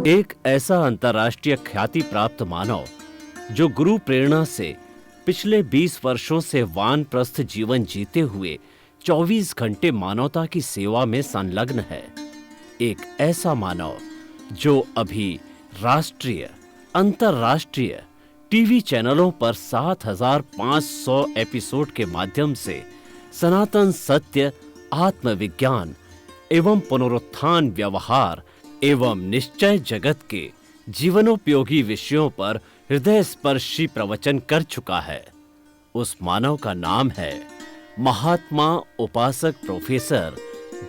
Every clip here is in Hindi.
एक ऐसा अंतर्राष्ट्रीय ख्याति प्राप्त मानव जो गुरु प्रेरणा से पिछले 20 वर्षों से वानप्रस्थ जीवन जीते हुए 24 घंटे मानवता की सेवा में संलग्न है। एक ऐसा मानव जो अभी राष्ट्रीय, अंतर्राष्ट्रीय टीवी चैनलों पर 7,500 एपिसोड के माध्यम से सनातन सत्य, आत्मविज्ञान एवं पुनरुत्थान, व्यवहार एवं निश्चय जगत के जीवनोपयोगी विषयों पर हृदय स्पर्शी प्रवचन कर चुका है। उस मानव का नाम है महात्मा उपासक प्रोफेसर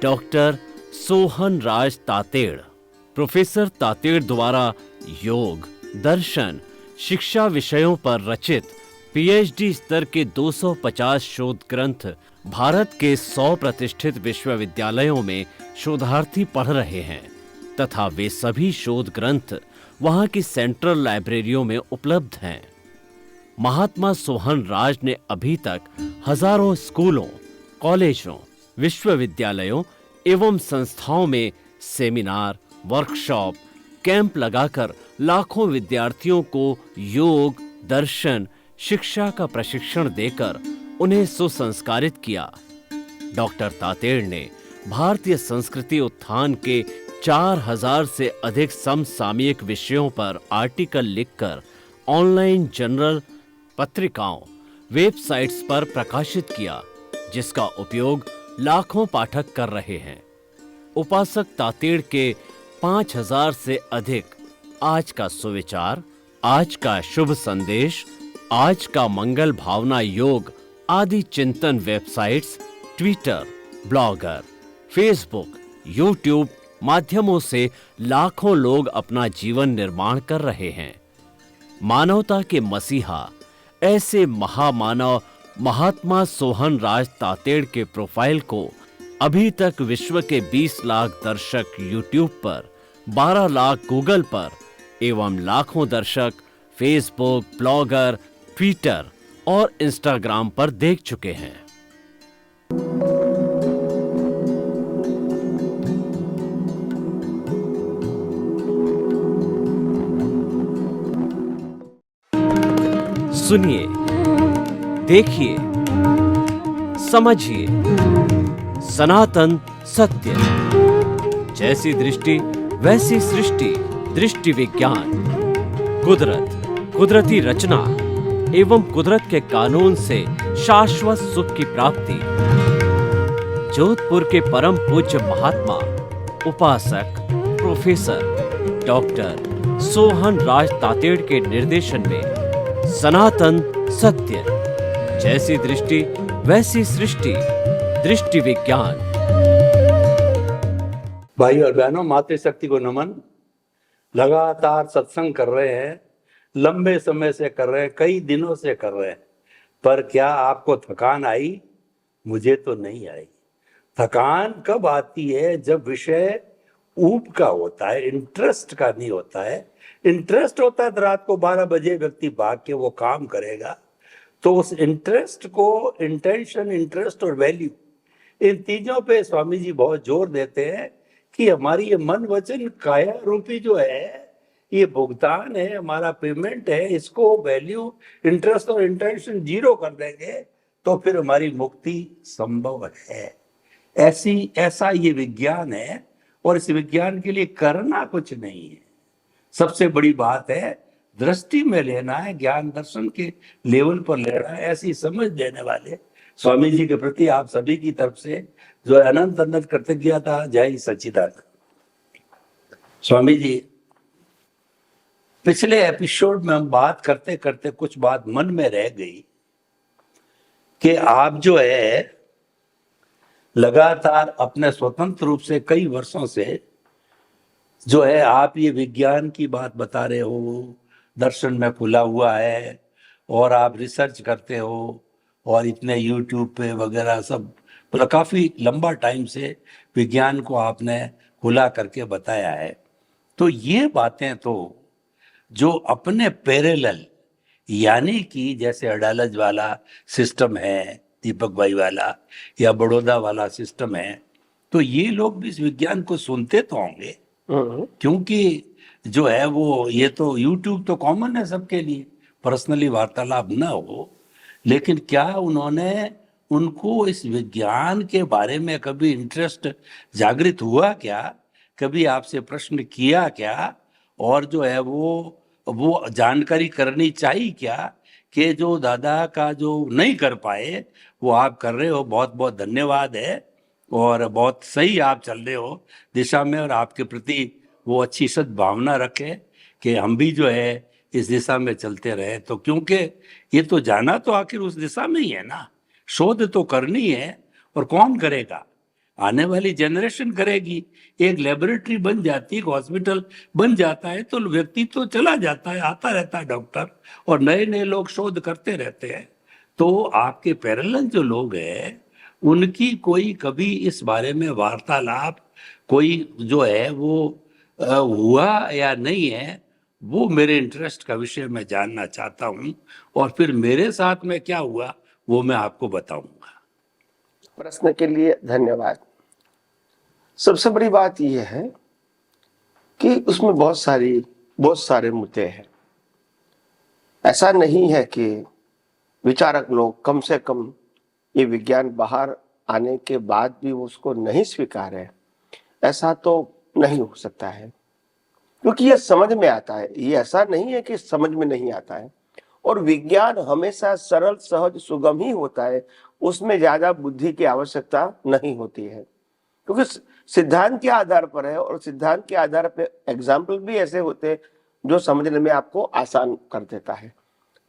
डॉक्टर सोहन राज तातेड़। प्रोफेसर तातेड़ द्वारा योग, दर्शन, शिक्षा विषयों पर रचित पीएचडी स्तर के 250 शोध ग्रंथ भारत के 100 प्रतिष्ठित विश्वविद्यालयों में शोधार्थी पढ़ रहे हैं तथा वे सभी शोध ग्रंथ वहां की सेंट्रल लाइब्रेरियों में उपलब्ध हैं। महात्मा सोहन राज ने अभी तक हजारों स्कूलों, कॉलेजों, विश्वविद्यालयों एवं संस्थाओं में सेमिनार, वर्कशॉप, कैंप लगाकर लाखों विद्यार्थियों को योग, दर्शन, शिक्षा का प्रशिक्षण देकर उन्हें सुसंस्कारित किया। डॉक्टर तातेड़ ने भारतीय संस्कृति उत्थान के 4,000 से अधिक समसामयिक विषयों पर आर्टिकल लिखकर ऑनलाइन जर्नल, पत्रिकाओं, वेबसाइट्स पर प्रकाशित किया, जिसका उपयोग लाखों पाठक कर रहे हैं। उपासक तातेड़ के 5,000 से अधिक आज का सुविचार, आज का शुभ संदेश, आज का मंगल भावना योग आदि चिंतन websites, Twitter, blogger, Facebook, YouTube माध्यमों से लाखों लोग अपना जीवन निर्माण कर रहे हैं। मानवता के मसीहा ऐसे महामानव महात्मा सोहन राज तातेड़ के प्रोफाइल को अभी तक विश्व के 20 लाख दर्शक यूट्यूब पर, 12 लाख गूगल पर एवं लाखों दर्शक फेसबुक, ब्लॉगर, ट्विटर और इंस्टाग्राम पर देख चुके हैं। सुनिए, देखिए, समझिए सनातन सत्य। जैसी दृष्टि वैसी सृष्टि, दृष्टि विज्ञान, कुदरत, कुदरती रचना एवं कुदरत के कानून से शाश्वत सुख की प्राप्ति। जोधपुर के परम पूज्य महात्मा उपासक प्रोफेसर डॉक्टर सोहन राज तातेड़ के निर्देशन में सनातन सत्य। जैसी दृष्टि वैसी सृष्टि, दृष्टि विज्ञान। भाई और बहनों, मातृशक्ति को नमन। लगातार सत्संग कर रहे हैं, लंबे समय से कर रहे हैं, कई दिनों से कर रहे हैं, पर क्या आपको थकान आई? मुझे तो नहीं आई। थकान कब आती है? जब विषय ऊब का होता है, इंटरेस्ट का नहीं होता है। इंटरेस्ट होता है तो रात को 12 बजे व्यक्ति भाग के वो काम करेगा। तो उस इंटरेस्ट को, इंटेंशन, इंटरेस्ट और वैल्यू, इन तीनों पे स्वामी जी बहुत जोर देते हैं कि हमारी ये मन, वचन, काया रूपी जो है, ये भुगतान है, हमारा पेमेंट है, इसको वैल्यू, इंटरेस्ट और इंटेंशन 0 कर देंगे तो फिर हमारी मुक्ति संभव है। ऐसा ये विज्ञान है और इस विज्ञान के लिए करना कुछ नहीं है। सबसे बड़ी बात है दृष्टि में लेना है, ज्ञान दर्शन के लेवल पर लेना है। ऐसी समझ देने वाले स्वामी जी के प्रति आप सभी की तरफ से जो अनंत अनंत कृतज्ञता। जय सच्चिदानंद। स्वामी जी, पिछले एपिसोड में हम बात करते करते कुछ बात मन में रह गई कि आप जो है लगातार अपने स्वतंत्र रूप से कई वर्षों से जो है आप ये विज्ञान की बात बता रहे हो, दर्शन में खुला हुआ है और आप रिसर्च करते हो और इतने यूट्यूब पे वगैरह सब, मतलब काफ़ी लंबा टाइम से विज्ञान को आपने खुला करके बताया है। तो ये बातें तो जो अपने पैरेलल, यानी कि जैसे अडालज वाला सिस्टम है, दीपक भाई वाला, या बड़ौदा वाला सिस्टम है, तो ये लोग भी इस विज्ञान को सुनते तो होंगे, क्योंकि जो है वो, ये तो यूट्यूब तो कॉमन है सबके लिए, पर्सनली वार्तालाप ना हो, लेकिन क्या उन्होंने, उनको इस विज्ञान के बारे में कभी इंटरेस्ट जागृत हुआ क्या, कभी आपसे प्रश्न किया क्या, और जो है वो जानकारी करनी चाहिए क्या, कि जो दादा का जो नहीं कर पाए वो आप कर रहे हो, बहुत बहुत धन्यवाद है, और बहुत सही आप चल रहे हो दिशा में, और आपके प्रति वो अच्छी सद्भावना रखे कि हम भी जो है इस दिशा में चलते रहे, तो क्योंकि ये तो जाना तो आखिर उस दिशा में ही है ना, शोध तो करनी है, और कौन करेगा, आने वाली जनरेशन करेगी। एक लेबोरेटरी बन जाती है, एक हॉस्पिटल बन जाता है, तो व्यक्ति तो चला जाता है, आता रहता है डॉक्टर, और नए नए लोग शोध करते रहते हैं। तो आपके पैरेलल जो लोग हैं, उनकी कोई कभी इस बारे में वार्तालाप कोई जो है वो हुआ या नहीं है, वो मेरे इंटरेस्ट का विषय मैं जानना चाहता हूं, और फिर मेरे साथ में क्या हुआ वो मैं आपको बताऊंगा। प्रश्न के लिए धन्यवाद। सबसे बड़ी बात यह है कि उसमें बहुत सारे मुद्दे हैं। ऐसा नहीं है कि विचारक लोग कम से कम ये विज्ञान बाहर आने के बाद भी उसको नहीं स्वीकारे, ऐसा तो नहीं हो सकता है, क्योंकि ये समझ में आता है। ये ऐसा नहीं है कि समझ में नहीं आता है, और विज्ञान हमेशा सरल, सहज, सुगम ही होता है, उसमें ज्यादा बुद्धि की आवश्यकता नहीं होती है, क्योंकि सिद्धांत के आधार पर है, और सिद्धांत के आधार पर एग्जाम्पल भी ऐसे होते हैं जो समझने में आपको आसान कर देता है,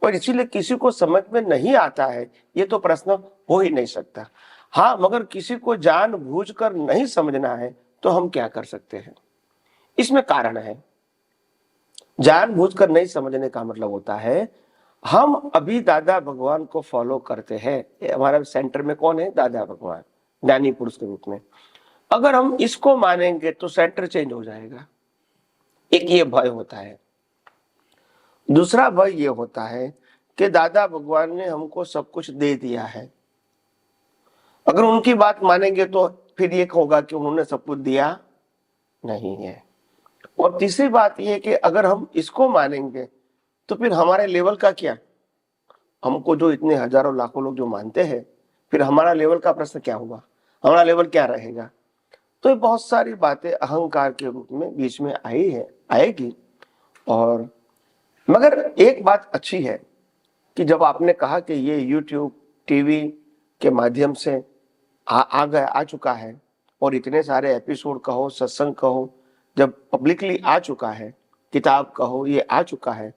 और इसीलिए किसी को समझ में नहीं आता है ये तो प्रश्न हो ही नहीं सकता। हाँ, मगर किसी को जानबूझकर नहीं समझना है तो हम क्या कर सकते हैं, इसमें कारण है। जानबूझकर नहीं समझने का मतलब होता है हम अभी दादा भगवान को फॉलो करते हैं। हमारा सेंटर में कौन है? दादा भगवान, ज्ञानी पुरुष के रूप में। अगर हम इसको मानेंगे तो सेंटर चेंज हो जाएगा। एक ये भय होता है। दूसरा भय ये होता है कि दादा भगवान ने हमको सब कुछ दे दिया है, अगर उनकी बात मानेंगे तो फिर ये होगा कि उन्होंने सब कुछ दिया नहीं है। और तीसरी बात ये कि अगर हम इसको मानेंगे तो फिर हमारे लेवल का क्या? हमको जो इतने हजारों लाखों लोग जो मानते हैं, फिर हमारा लेवल का प्रश्न क्या होगा? हमारा लेवल क्या रहेगा? तो ये बहुत सारी बातें अहंकार के रूप में बीच में आएगी। और मगर एक बात अच्छी है कि जब आपने कहा कि ये YouTube, टीवी के माध्यम से आ चुका है, और इतने सारे एपिसोड कहो, सत्संग कहो, जब पब्लिकली आ चुका है, किताब कहो, ये आ चुका है,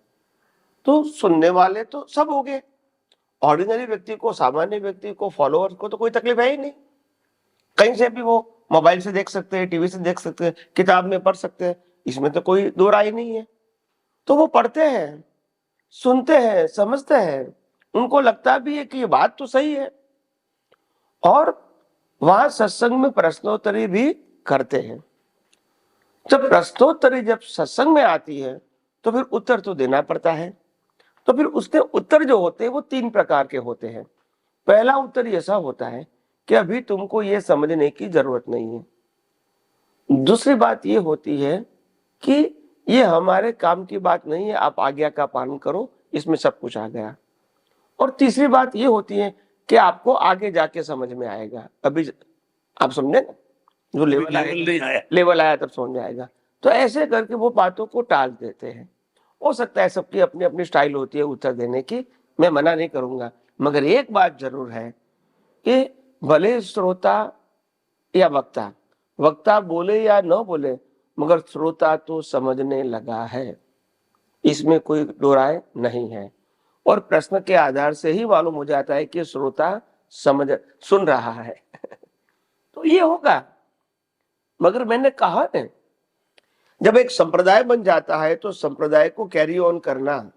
तो सुनने वाले तो सब हो गए। ऑर्डिनरी व्यक्ति को, सामान्य व्यक्ति को, फॉलोअर्स को तो कोई तकलीफ है ही नहीं। कहीं से भी वो मोबाइल से देख सकते हैं, टीवी से देख सकते हैं, किताब में पढ़ सकते हैं, इसमें तो कोई दो राय नहीं है। तो वो पढ़ते हैं, सुनते हैं, समझते हैं, उनको लगता भी है कि ये बात तो सही है, और वहां सत्संग में प्रश्नोत्तरी भी करते हैं। जब प्रश्नोत्तरी जब सत्संग में आती है तो फिर उत्तर तो देना पड़ता है। तो फिर उसके उत्तर जो होते हैं वो 3 प्रकार के होते हैं। पहला उत्तर ऐसा होता है कि अभी तुमको ये समझने की जरूरत नहीं है। दूसरी बात ये होती है कि ये हमारे काम की बात नहीं है, आप आज्ञा का पालन करो, इसमें सब कुछ आ गया। और तीसरी बात ये होती है कि आपको आगे जाके समझ में आएगा, अभी आप समझे ना, जो लेवल आया तब समझ में आएगा। तो ऐसे करके वो बातों को टाल देते हैं। हो सकता है सबकी अपनी अपनी स्टाइल होती है उत्तर देने की, मैं मना नहीं करूंगा, मगर एक बात जरूर है कि भले श्रोता या वक्ता बोले या न बोले, मगर श्रोता तो समझने लगा है, इसमें कोई दो राय नहीं है। और प्रश्न के आधार से ही मालूम हो जाता है कि श्रोता सुन रहा है। तो ये होगा। मगर मैंने कहा ना, जब एक संप्रदाय बन जाता है तो संप्रदाय को कैरी ऑन करना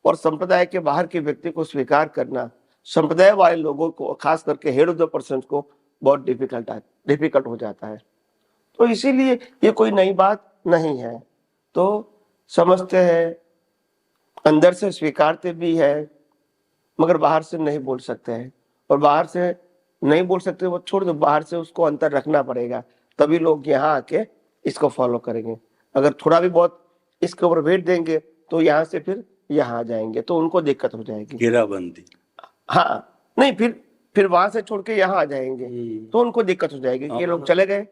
और संप्रदाय के बाहर के व्यक्ति को स्वीकार करना, संप्रदाय वाले लोगों को, खास करके हेड ऑफ द पर्सन को, बहुत डिफिकल्ट हो जाता है। तो इसीलिए ये कोई नई बात नहीं है। तो समझते हैं, अंदर से स्वीकारते भी है, मगर बाहर से नहीं बोल सकते हैं। और बाहर से नहीं बोल सकते वो छोड़ दो, बाहर से उसको अंतर रखना पड़ेगा, तभी लोग यहाँ आके इसको फॉलो करेंगे। अगर थोड़ा भी बहुत इसके ऊपर वेट देंगे तो यहाँ से फिर यहाँ आ जाएंगे, तो उनको दिक्कत हो जाएगी। घेराबंदी। हाँ, नहीं, फिर वहां से छोड़ के यहाँ आ जाएंगे तो उनको दिक्कत हो जाएगी कि ये लोग चले गए।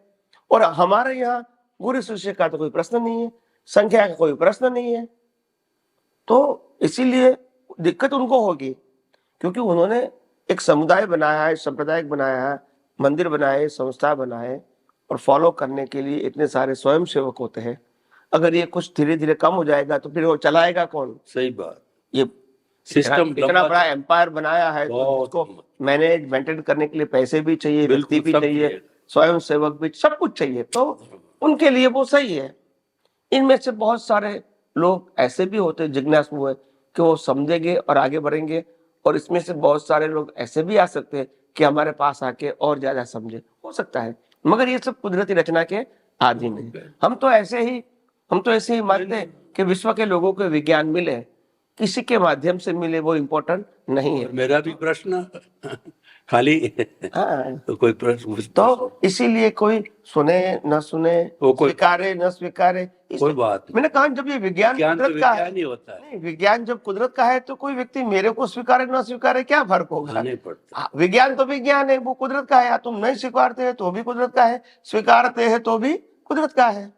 और हमारे यहाँ गुरु शिष्य का तो कोई प्रश्न नहीं है, संख्या का कोई प्रश्न नहीं है, तो इसीलिए दिक्कत उनको होगी, क्योंकि उन्होंने एक समुदाय बनाया है, संप्रदाय बनाया है, मंदिर बनाए, संस्था बनाए, और फॉलो करने के लिए इतने सारे स्वयं सेवक होते हैं। अगर ये कुछ धीरे धीरे कम हो जाएगा तो फिर वो चलाएगा कौन? सही बात। ये सिस्टम इतना बड़ा एम्पायर बनाया है तो उसको मैनेज मेंटेन करने के लिए पैसे भी चाहिए, व्यक्ति भी चाहिए, स्वयं सेवक भी, सब कुछ चाहिए, तो उनके लिए वो सही है। इनमें से बहुत सारे लोग ऐसे भी होते हैं जिज्ञासु है कि वो समझेंगे और आगे बढ़ेंगे, और इसमें से बहुत सारे लोग ऐसे भी आ सकते हैं कि हमारे पास आके और ज्यादा समझे, हो सकता है। मगर ये सब कुदरती रचना के अधीन है। हम तो ऐसे ही मानते हैं कि विश्व के लोगों को विज्ञान मिले, किसी के माध्यम से मिले, वो इम्पोर्टेंट नहीं है। मेरा भी प्रश्न खाली हाँ, तो कोई प्रश्न तो इसीलिए कोई सुने न सुने, स्वीकारे न स्वीकारे, कोई बात नहीं। मैंने कहा जब ये विज्ञान कुदरत का है, नहीं होता है। नहीं, विज्ञान जब कुदरत का है तो कोई व्यक्ति मेरे को स्वीकारे न स्वीकारे क्या फर्क होगा? नहीं पड़ता। विज्ञान तो विज्ञान है, वो कुदरत का है, या तुम नहीं स्वीकारते हैं तो भी कुदरत का है, स्वीकारते हैं तो भी कुदरत का है।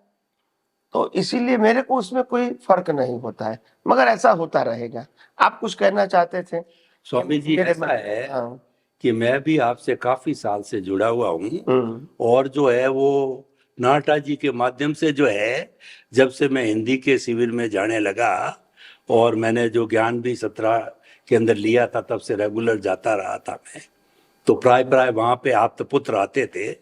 तो इसीलिए मेरे को उसमें कोई फर्क नहीं होता है, मगर ऐसा होता रहेगा। आप कुछ कहना चाहते थे? स्वामी जी, ऐसा है कि मैं भी आपसे काफी साल से जुड़ा हुआ हूँ, और जो है वो नाटा जी के माध्यम से जो है, जब से मैं हिंदी के शिविर में जाने लगा और मैंने जो ज्ञान भी 17 के अंदर लिया था, तब से रेगुलर जाता रहा था मैं। तो प्राय वहाँ पे आप्तपुत्र आते थे,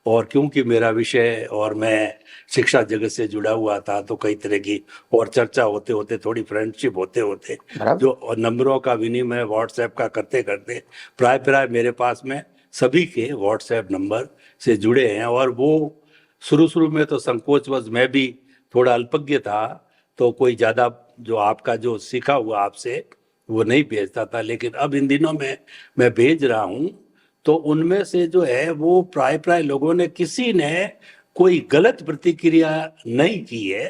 और क्योंकि मेरा विषय और मैं शिक्षा जगत से जुड़ा हुआ था, तो कई तरह की और चर्चा होते होते, थोड़ी फ्रेंडशिप होते होते, जो नंबरों का विनिमय व्हाट्सएप का करते करते प्राय मेरे पास में सभी के व्हाट्सएप नंबर से जुड़े हैं। और वो शुरू में तो संकोचवश मैं भी थोड़ा अल्पज्ञ था, तो कोई ज़्यादा जो आपका जो सीखा हुआ आपसे वो नहीं भेजता था, लेकिन अब इन दिनों में मैं भेज रहा हूँ, तो उनमें से जो है वो प्राय लोगों ने, किसी ने कोई गलत प्रतिक्रिया नहीं की है।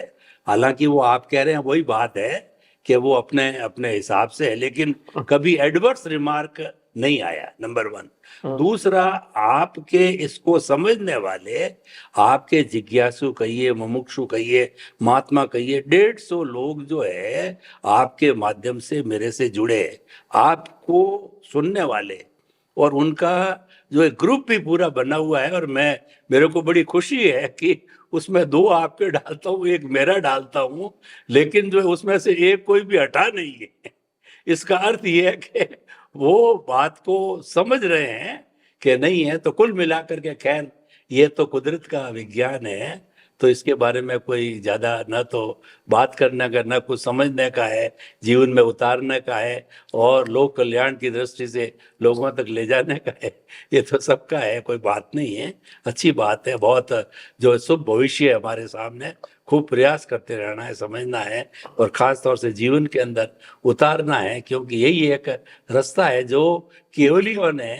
हालांकि वो आप कह रहे हैं वही बात है कि वो अपने अपने हिसाब से है, लेकिन कभी एडवर्स रिमार्क नहीं आया, नंबर 1। दूसरा, आपके इसको समझने वाले, आपके जिज्ञासु कहिए, मुमुक्षु कहिए, महात्मा कहिए, 150 लोग जो है आपके माध्यम से मेरे से जुड़े, आपको सुनने वाले, और उनका जो एक ग्रुप भी पूरा बना हुआ है। और मेरे को बड़ी खुशी है कि उसमें 2 आपके डालता हूँ, 1 मेरा डालता हूँ, लेकिन जो है उसमें से एक कोई भी हटा नहीं है। इसका अर्थ ये है कि वो बात को समझ रहे हैं कि नहीं है। तो कुल मिलाकर के खैर ये तो कुदरत का विज्ञान है, तो इसके बारे में कोई ज़्यादा न तो बात करने का, न कुछ समझने का है, जीवन में उतारने का है, और लोक कल्याण की दृष्टि से लोगों तक ले जाने का है। ये तो सबका है, कोई बात नहीं है, अच्छी बात है। बहुत जो शुभ भविष्य है हमारे सामने, खूब प्रयास करते रहना है, समझना है, और ख़ास तौर से जीवन के अंदर उतारना है, क्योंकि यही एक रास्ता है जो केवलियों ने,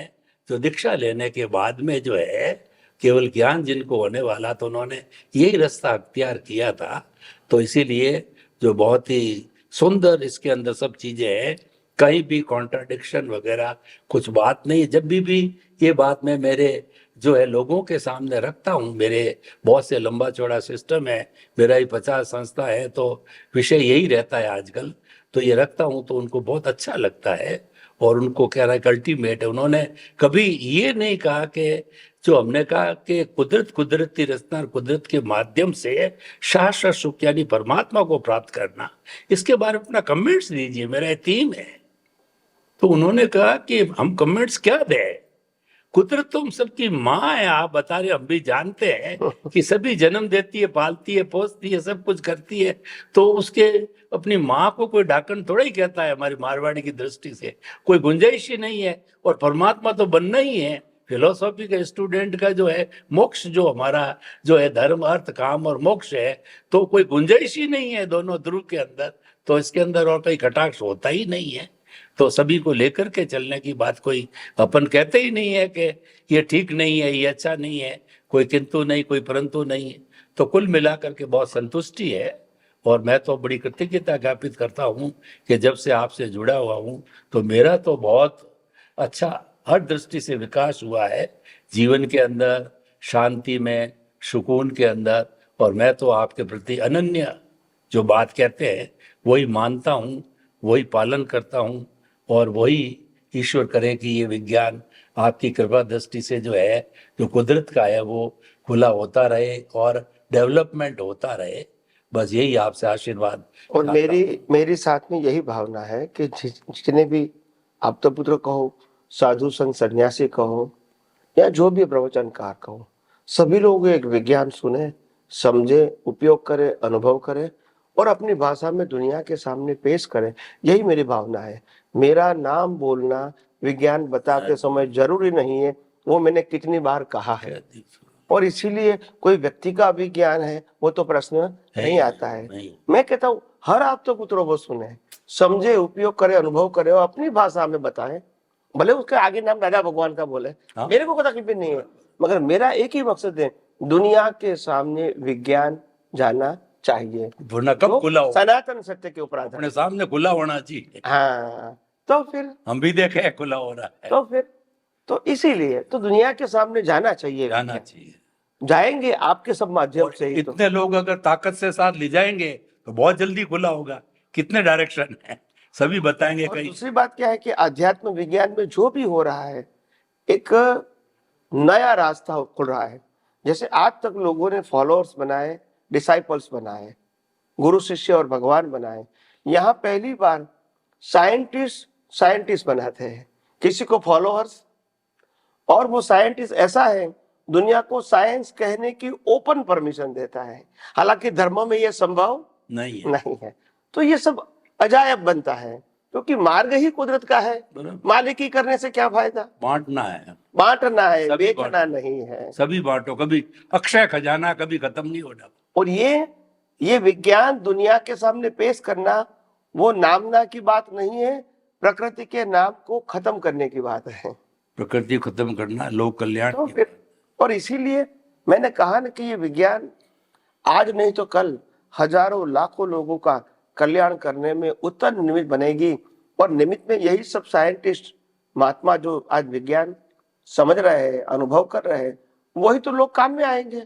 जो दीक्षा लेने के बाद में जो है केवल ज्ञान जिनको होने वाला, तो उन्होंने यही रास्ता अख्तियार किया था। तो इसीलिए जो बहुत ही सुंदर इसके अंदर सब चीज़ें हैं, कहीं भी कॉन्ट्राडिक्शन वगैरह कुछ बात नहीं। जब भी ये बात मैं मेरे जो है लोगों के सामने रखता हूँ, मेरे बहुत से लंबा चौड़ा सिस्टम है, मेरा ही 50 संस्था है, तो विषय यही रहता है आजकल, तो ये रखता हूँ तो उनको बहुत अच्छा लगता है, और उनको कह रहा है अल्टीमेट है। उन्होंने कभी ये नहीं कहा कि जो हमने कहा कि कुदरती रचना और कुदरत के माध्यम से शाश्वत सुख यानी परमात्मा को प्राप्त करना, इसके बारे में अपना कमेंट्स दीजिए, मेरा थीम है। तो उन्होंने कहा कि हम कमेंट्स क्या दें, कुदरत तो हम सबकी माँ है, आप बता रहे, हम भी जानते हैं कि सभी जन्म देती है, पालती है, पोसती है, सब कुछ करती है, तो उसके अपनी माँ को कोई डाकन थोड़ा ही कहता है। हमारी मारवाड़ी की दृष्टि से कोई गुंजाइश ही नहीं है, और परमात्मा तो बनना ही है। फिलोसॉफी का स्टूडेंट का जो है मोक्ष, जो हमारा जो है धर्म, अर्थ, काम और मोक्ष है, तो कोई गुंजाइश ही नहीं है दोनों ध्रुव के अंदर, तो इसके अंदर और कोई कटाक्ष होता ही नहीं है। तो सभी को लेकर के चलने की बात, कोई अपन कहते ही नहीं है कि ये ठीक नहीं है, ये अच्छा नहीं है, कोई किंतु नहीं, कोई परंतु नहीं है। तो कुल मिलाकर के बहुत संतुष्टि है, और मैं तो बड़ी कृतज्ञता ज्ञापित करता हूँ कि जब से आपसे जुड़ा हुआ हूँ तो मेरा तो बहुत अच्छा हर दृष्टि से विकास हुआ है, जीवन के अंदर, शांति में, सुकून के अंदर। और मैं तो आपके प्रति अनन्य जो बात कहते हैं वही मानता हूँ, वही पालन करता हूँ, और वही ईश्वर करे कि ये विज्ञान आपकी कृपा दृष्टि से जो है, जो कुदरत का है, वो खुला होता रहे और डेवलपमेंट होता रहे। बस यही आपसे आशीर्वाद और चाहता मेरी हूं। मेरी साथ में यही भावना है कि जितने भी आप्त पुत्र कहो, साधु संत सन्यासी कहो, या जो भी प्रवचनकार कहो, सभी लोग एक विज्ञान सुने, समझे, उपयोग करे, अनुभव करे और अपनी भाषा में दुनिया के सामने पेश करे। यही मेरी भावना है। मेरा नाम बोलना विज्ञान बताते समय जरूरी नहीं है, वो मैंने कितनी बार कहा है। और इसीलिए कोई व्यक्ति का विज्ञान है वो तो प्रश्न नहीं आता है। नहीं। मैं कहता हूँ हर आप तो पुत्रों को सुने, समझे, उपयोग करे, अनुभव करे और अपनी भाषा में बताएं। भले उसके आगे नाम दादा भगवान का बोले, हाँ। मेरे को तकलीफ नहीं है, मगर मेरा एक ही मकसद है, दुनिया के सामने विज्ञान जाना चाहिए, वरना कब तो खुला हो, सनातन सत्य के उपरांत अपने सामने खुला होना चाहिए। हाँ, तो फिर हम भी देखे हैं खुला हो रहा है, तो फिर तो इसीलिए तो दुनिया के सामने जाना चाहिए, जाना चाहिए। जाएंगे आपके सब माध्यम और से ही। तो इतने लोग अगर ताकत से साथ ले जाएंगे तो बहुत जल्दी खुला होगा। कितने डायरेक्शन है, सभी बताएंगे। और कहीं दूसरी बात क्या है कि आध्यात्म विज्ञान में जो भी हो रहा है, एक नया रास्ता खुल रहा है। जैसे आज तक लोगों ने फॉलोअर्स बनाए, डिसाइपल्स बनाए, गुरु शिष्य और भगवान बनाए, यहाँ पहली बार साइंटिस्ट बनाते हैं किसी को फॉलोअर्स। और वो साइंटिस्ट ऐसा है, दुनिया को साइंस कहने की ओपन परमिशन देता है। हालांकि धर्मों में यह संभव नहीं है। तो ये सब अजायब बनता है, क्योंकि मार्ग ही कुदरत का है। मालिकी करने से क्या फायदा? बांटना है, बांटना है, सभी बेचना बांटो। नहीं है। सभी बांटो, कभी अक्षय खजाना कभी खत्म नहीं होना। और ये विज्ञान दुनिया के सामने पेश करना वो नामना की बात नहीं है, प्रकृति के नाम को खत्म करने की बात है। प्रकृति खत्म करना, लोक कल्याण तो की फिर और इसीलिए मैंने कहा ना कि ये विज्ञान आज नहीं तो कल हजारों लाखों लोगों का कल्याण करने में उत्तम निमित्त बनेगी। और निमित्त में यही सब साइंटिस्ट महात्मा जो आज विज्ञान समझ रहे हैं, अनुभव कर रहे हैं, वही तो लोग काम में आएंगे।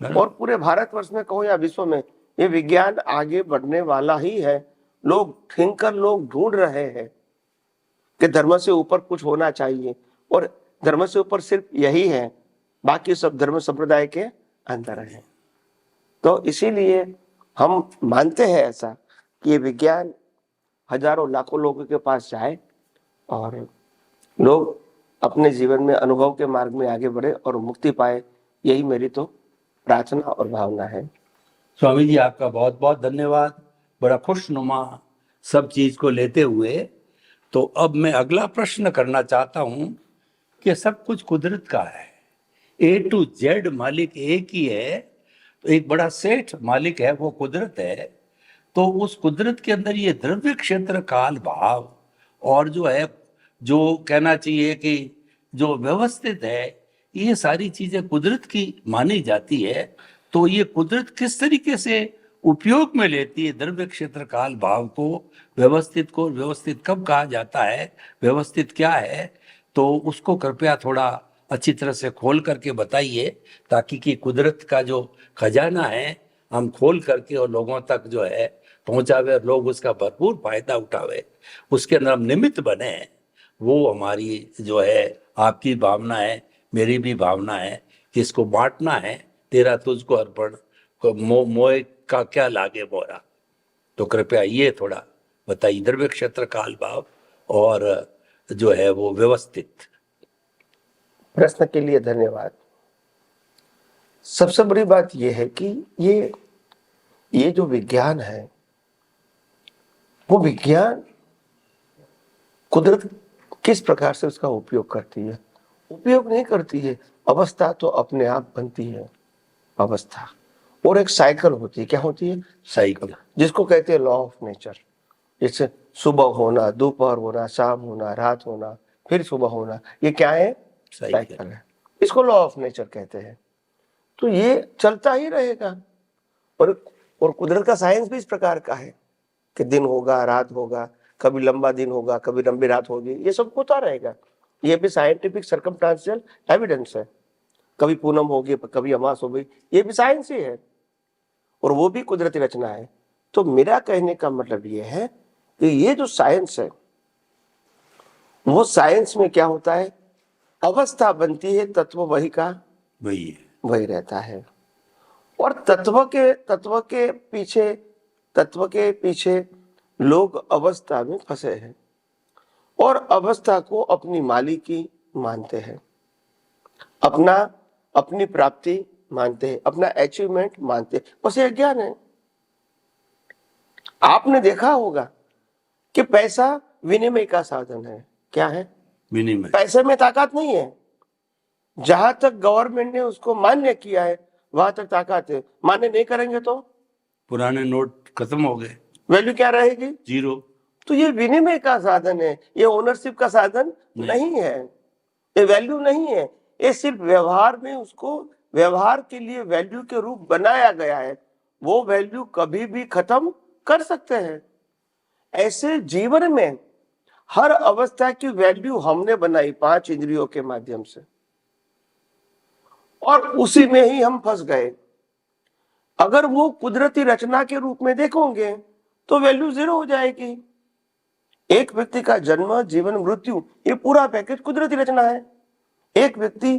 और पूरे भारतवर्ष में कहो या विश्व में ये विज्ञान आगे बढ़ने वाला ही है। लोग थिंकर लोग ढूंढ रहे हैं कि धर्म से ऊपर कुछ होना चाहिए, और धर्म से ऊपर सिर्फ यही है, बाकी सब धर्म संप्रदाय के अंदर है। तो इसीलिए हम मानते हैं ऐसा कि ये विज्ञान हजारों लाखों लोगों के पास जाए और लोग अपने जीवन में अनुभव के मार्ग में आगे बढ़े और मुक्ति पाए। यही मेरी तो प्रार्थना और भावना है। स्वामी जी, आपका बहुत बहुत धन्यवाद। बड़ा खुशनुमा सब चीज को लेते हुए। तो अब मैं अगला प्रश्न करना चाहता हूं कि सब कुछ कुदरत का है, ए टू जेड मालिक एक ही है। तो एक बड़ा सेठ मालिक है, वो कुदरत है। तो उस कुदरत के अंदर ये द्रव्य क्षेत्र काल भाव और जो है, जो कहना चाहिए कि जो व्यवस्थित है, ये सारी चीजें कुदरत की मानी जाती है। तो ये कुदरत किस तरीके से उपयोग में लेती है द्रव्य क्षेत्र काल भाव को, व्यवस्थित कब कहा जाता है, व्यवस्थित क्या है, तो उसको कृपया थोड़ा अच्छी तरह से खोल करके बताइए, ताकि कि कुदरत का जो खजाना है हम खोल करके और लोगों तक जो है पहुंचावे और लोग उसका भरपूर फायदा उठावे, उसके अंदर हम निमित्त बने। वो हमारी जो है आपकी भावना है, मेरी भी भावना है कि इसको बांटना है। तेरा तुझको अर्पण, मोह का क्या लागे मोरा। तो कृपया ये थोड़ा बताइए, द्रव्य क्षेत्र काल भाव और जो है वो व्यवस्थित। प्रश्न के लिए धन्यवाद। सबसे बड़ी बात यह है कि ये जो विज्ञान है, वो विज्ञान कुदरत किस प्रकार से उसका उपयोग करती है, उपयोग नहीं करती है। अवस्था तो अपने आप बनती है, अवस्था, और एक साइकिल होती है। क्या होती है? साइकिल, जिसको कहते हैं लॉ ऑफ नेचर। जैसे सुबह होना, दोपहर होना, शाम होना, रात होना, फिर सुबह होना, ये क्या है? साइकिल है। इसको लॉ ऑफ नेचर कहते हैं। तो ये चलता ही रहेगा। और कुदरत का साइंस भी इस प्रकार का है कि दिन होगा, रात होगा, कभी लंबा दिन होगा, कभी लंबी रात होगी, ये सब होता रहेगा। ये भी साइंटिफिक सर्कमस्टेंशियल एविडेंस है। कभी पूनम होगी, कभी अमास होगी, ये भी साइंस ही है और वो भी कुदरती रचना है। तो मेरा कहने का मतलब ये है कि ये जो साइंस है, वो साइंस में क्या होता है, अवस्था बनती है, तत्व वही का वही है। वही रहता है। और तत्व के पीछे लोग अवस्था में फंसे हैं और अवस्था को अपनी मालिकी मानते हैं, अपनी प्राप्ति मानते हैं, अपना अचीवमेंट मानते हैं। बस ये ज्ञान है। आपने देखा होगा कि पैसा विनिमय का साधन है। क्या है? विनिमय। पैसे में ताकत नहीं है। जहां तक गवर्नमेंट ने उसको मान्य किया है वहां तक ताकत है। मान्य नहीं करेंगे तो पुराने नोट खत्म हो गए, वैल्यू क्या रहेगी? जीरो। तो ये विनिमय का साधन है, ये ओनरशिप का साधन नहीं है, ये वैल्यू नहीं है। ये सिर्फ व्यवहार में उसको व्यवहार के लिए वैल्यू के रूप बनाया गया है। वो वैल्यू कभी भी खत्म कर सकते हैं। ऐसे जीवन में हर अवस्था की वैल्यू हमने बनाई 5 इंद्रियों के माध्यम से और उसी में ही हम फंस गए। अगर वो कुदरती रचना के रूप में देखोगे तो वैल्यू 0 हो जाएगी। एक व्यक्ति का जन्म, जीवन, मृत्यु, ये पूरा पैकेज कुदरती रचना है। एक व्यक्ति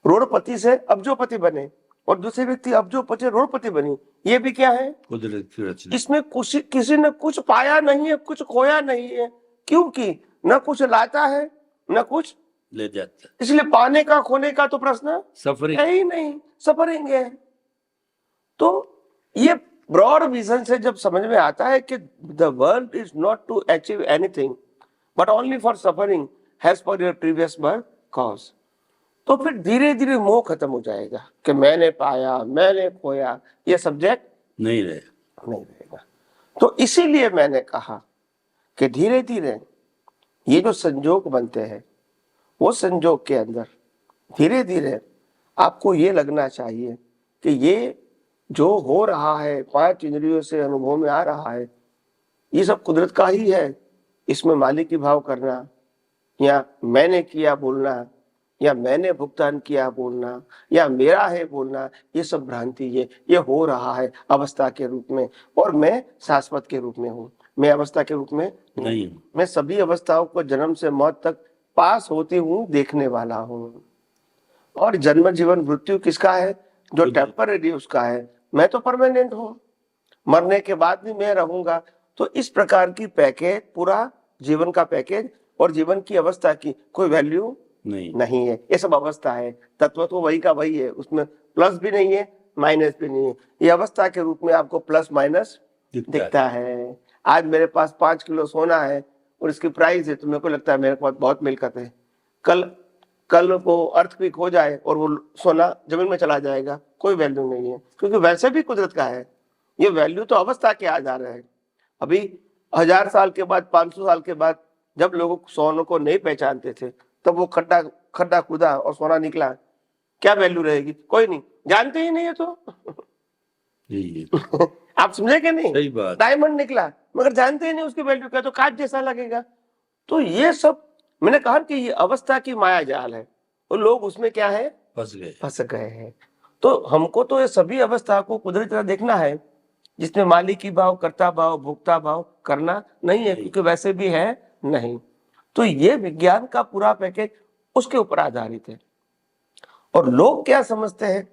रोडपति से अब्जोपति बने और दूसरे व्यक्ति अब्जोपति रोडपति बनी, ये भी क्या है? कुदरती रचना। इसमें किसी ने कुछ पाया नहीं है, कुछ खोया नहीं है, क्योंकि न कुछ लाता है न कुछ ले जाता है। इसलिए पाने का खोने का तो प्रश्न सफरिंग है ही नहीं, सफरिंग है। तो ये ब्रॉड विजन से जब समझ में आता है कि the world is not to achieve anything but only for suffering has for your previous birth cause, तो फिर धीरे धीरे मोह खत्म हो जाएगा कि मैंने पाया, मैंने खोया, ये सब्जेक्ट नहीं रहेगा। तो इसीलिए मैंने कहा कि धीरे धीरे ये जो संजोग बनते हैं, वो संजोग के अंदर धीरे धीरे आपको ये लगना चाहिए कि ये जो हो रहा है 5 इंद्रियों से अनुभव में आ रहा है, ये सब कुदरत का ही है। इसमें मालिकी भाव करना या मैंने किया बोलना या मैंने भुगतान किया बोलना या मेरा है बोलना, ये सब भ्रांति है। ये हो रहा है अवस्था के रूप में और मैं शाश्वत के रूप में हूँ। मैं अवस्था के रूप में नहीं। मैं सभी अवस्थाओं को जन्म से मौत तक पास होती हूँ, देखने वाला हूँ। और जन्म, जीवन, मृत्यु किसका है? जो टेम्पररी उसका है। मैं तो परमानेंट हूँ, मरने के बाद भी मैं रहूंगा। तो इस प्रकार की पैकेज, पूरा जीवन का पैकेज और जीवन की अवस्था की कोई वैल्यू नहीं है। ये सब अवस्था है। तत्व तो वही का वही है, उसमें प्लस भी नहीं है, माइनस भी नहीं है। ये अवस्था के रूप में आपको प्लस माइनस दिखता है। आज मेरे पास 5 किलो सोना है और इसकी प्राइस है, तो मेरे को लगता है मेरे पास बहुत मिलकत है। कल वो अर्थक्वेक हो जाए और वो सोना जमीन में चला जाएगा, कोई वैल्यू नहीं है, क्योंकि वैसे भी कुदरत का है। ये वैल्यू तो अवस्था के आधार है। अभी 1000 साल के बाद, 500 साल के बाद जब लोग सोने को नहीं पहचानते थे, तब वो खड्डा खुदा और सोना निकला, क्या वैल्यू रहेगी? कोई नहीं, जानते ही नहीं है तो आप समझे कि नहीं? सही बात। डायमंड निकला मगर जानते ही नहीं उसकी वैल्यू क्या, तो कांच जैसा लगेगा। तो ये सब मैंने कहा कि ये अवस्था की माया जाल है और लोग उसमें क्या है? फंस गए हैं। तो हमको तो ये सभी अवस्था को कुदरती तरह देखना है, जिसमें मालिकी भाव, कर्ता भाव, भोक्ता भाव करना नहीं है, क्योंकि वैसे भी है नहीं। तो ये विज्ञान का पूरा पैकेज उसके ऊपर आधारित है। और लोग क्या समझते हैं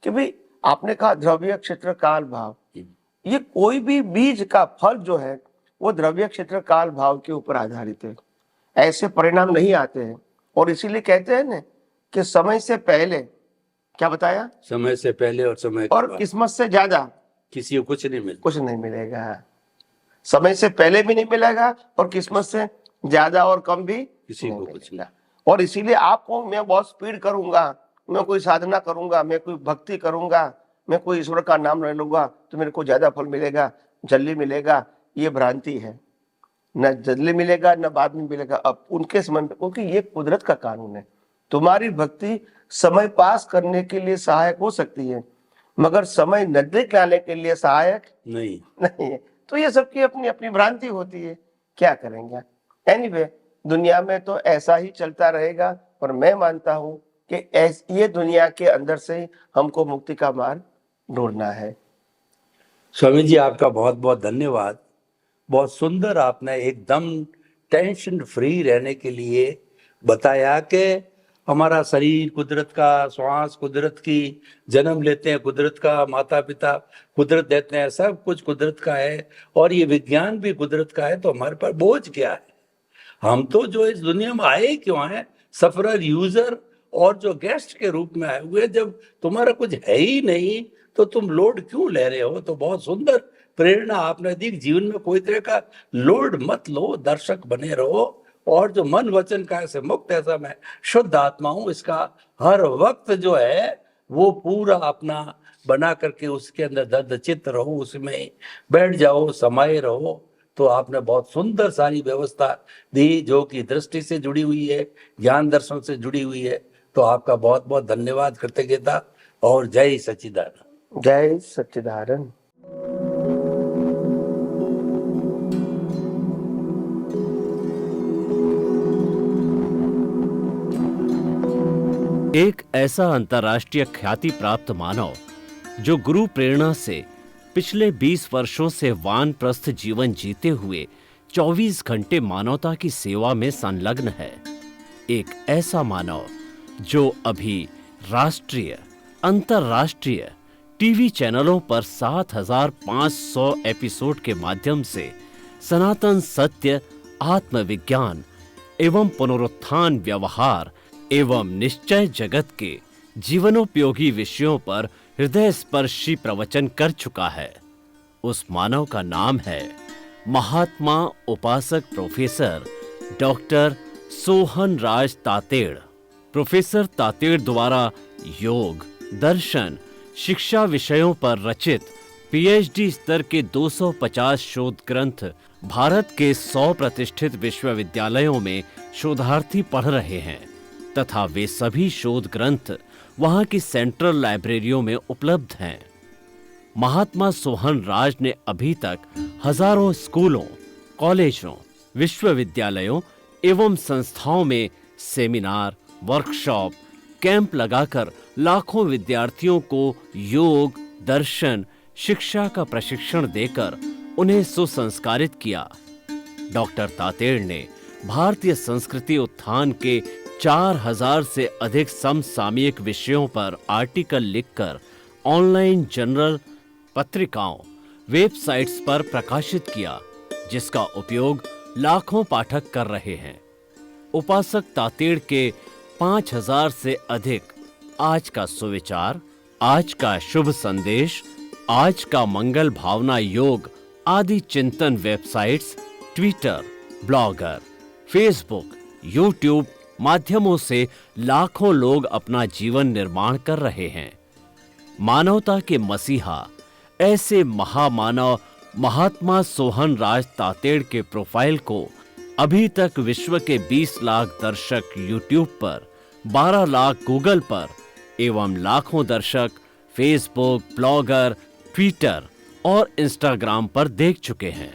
कि भाई आपने कहा द्रव्य, क्षेत्र, काल, भाव, ये कोई भी बीज का फल जो है वो द्रव्य, क्षेत्र, काल, भाव के ऊपर आधारित है। ऐसे परिणाम नहीं आते हैं। और इसीलिए कहते हैं ना कि समय से पहले, क्या बताया? समय से पहले और समय के और बाद किस्मत से ज्यादा किसी को कुछ नहीं मिलेगा। समय से पहले भी नहीं मिलेगा और किस्मत से ज्यादा और कम भी किसी को कुछ नहीं। और इसीलिए आपको मैं बहुत स्पीड करूंगा, मैं कोई साधना करूंगा, मैं कोई भक्ति करूंगा, मैं कोई ईश्वर का नाम ले लूंगा तो मेरे को ज्यादा फल मिलेगा, जल्दी मिलेगा, ये भ्रांति है। न जल्दी मिलेगा न बाद में मिलेगा, अब उनके समय पे, क्योंकि ये कुदरत का कानून है। तुम्हारी भक्ति समय पास करने के लिए सहायक हो सकती है मगर समय नजदीक लाने के लिए सहायक नहीं। नहीं है। तो ये सबकी अपनी अपनी भ्रांति होती है, क्या करेंगे। एनीवे, दुनिया में तो ऐसा ही चलता रहेगा, और मैं मानता हूं कि ये दुनिया के अंदर से ही हमको मुक्ति का मार्ग ढूंढना है। स्वामी जी, आपका बहुत बहुत धन्यवाद। बहुत सुंदर आपने एकदम टेंशन फ्री रहने के लिए बताया कि हमारा शरीर कुदरत का, श्वास कुदरत की, जन्म लेते हैं कुदरत का, माता पिता कुदरत देते हैं, सब कुछ कुदरत का है, और ये विज्ञान भी कुदरत का है। तो हमारे पर बोझ क्या है? हम तो जो इस दुनिया में आए क्यों हैं? सफरर, यूजर और जो गेस्ट के रूप में आए हुए। जब तुम्हारा कुछ है ही नहीं तो तुम लोड क्यों ले रहे हो? तो बहुत सुंदर प्रेरणा आपने दी। जीवन में कोई तरह का लोड मत लो, दर्शक बने रहो, और जो मन वचन का से मुक्त, ऐसा मैं शुद्ध आत्मा हूं, इसका हर वक्त जो है वो पूरा अपना बना करके उसके अंदर दर्द चित्त रहो, उसमें बैठ जाओ, समाये रहो। तो आपने बहुत सुंदर सारी व्यवस्था दी, जो कि दृष्टि से जुड़ी हुई है, ज्ञान दर्शन से जुड़ी हुई है। तो आपका बहुत बहुत धन्यवाद, कृतज्ञता, और जय सच्चिदानंद। जय सच्चिदानंद। एक ऐसा अंतर्राष्ट्रीय ख्याति प्राप्त मानव जो गुरु प्रेरणा से पिछले 20 वर्षों से वानप्रस्थ जीवन जीते हुए 24 घंटे मानवता की सेवा में संलग्न है। एक ऐसा मानव जो अभी राष्ट्रीय, अंतर्राष्ट्रीय टीवी चैनलों पर 7,500 एपिसोड के माध्यम से सनातन सत्य, आत्मविज्ञान एवं पुनरुत्थान, व्यवहार एवं निश्चय जगत के जीवनोपयोगी विषयों पर हृदय स्पर्शी प्रवचन कर चुका है। उस मानव का नाम है महात्मा उपासक प्रोफेसर डॉक्टर सोहन राज तातेड़। प्रोफेसर तातेड़ द्वारा योग, दर्शन, शिक्षा विषयों पर रचित पीएचडी स्तर के 250 शोध ग्रंथ भारत के 100 प्रतिष्ठित विश्वविद्यालयों में शोधार्थी पढ़ रहे हैं, तथा वे सभी शोध ग्रंथ वहां की सेंट्रल लाइब्रेरियों में उपलब्ध हैं। महात्मा सोहन राज ने अभी तक हजारों स्कूलों, कॉलेजों, विश्वविद्यालयों एवं संस्थाओं में सेमिनार, वर्कशॉप, कैंप लगाकर लाखों विद्यार्थियों को योग, दर्शन, शिक्षा का प्रशिक्षण देकर उन्हें सुसंस्कारित किया। डॉक्टर तातेड़ ने भारतीय संस्कृति उत्थान के 4000 से अधिक समसामयिक विषयों पर आर्टिकल लिखकर ऑनलाइन जर्नल, पत्रिकाओं, वेबसाइट्स पर प्रकाशित किया, जिसका उपयोग लाखों पाठक कर रहे हैं। उपासक तातेड़ के 5000 से अधिक आज का सुविचार, आज का शुभ संदेश, आज का मंगल भावना योग आदि चिंतन websites, Twitter, blogger, Facebook, YouTube माध्यमों से लाखों लोग अपना जीवन निर्माण कर रहे हैं। मानवता के मसीहा ऐसे महामानव महात्मा सोहन राज तातेड़ के प्रोफाइल को अभी तक विश्व के 20 लाख दर्शक यूट्यूब पर, 12 लाख गूगल पर एवं लाखों दर्शक फेसबुक, ब्लॉगर, ट्विटर और इंस्टाग्राम पर देख चुके हैं।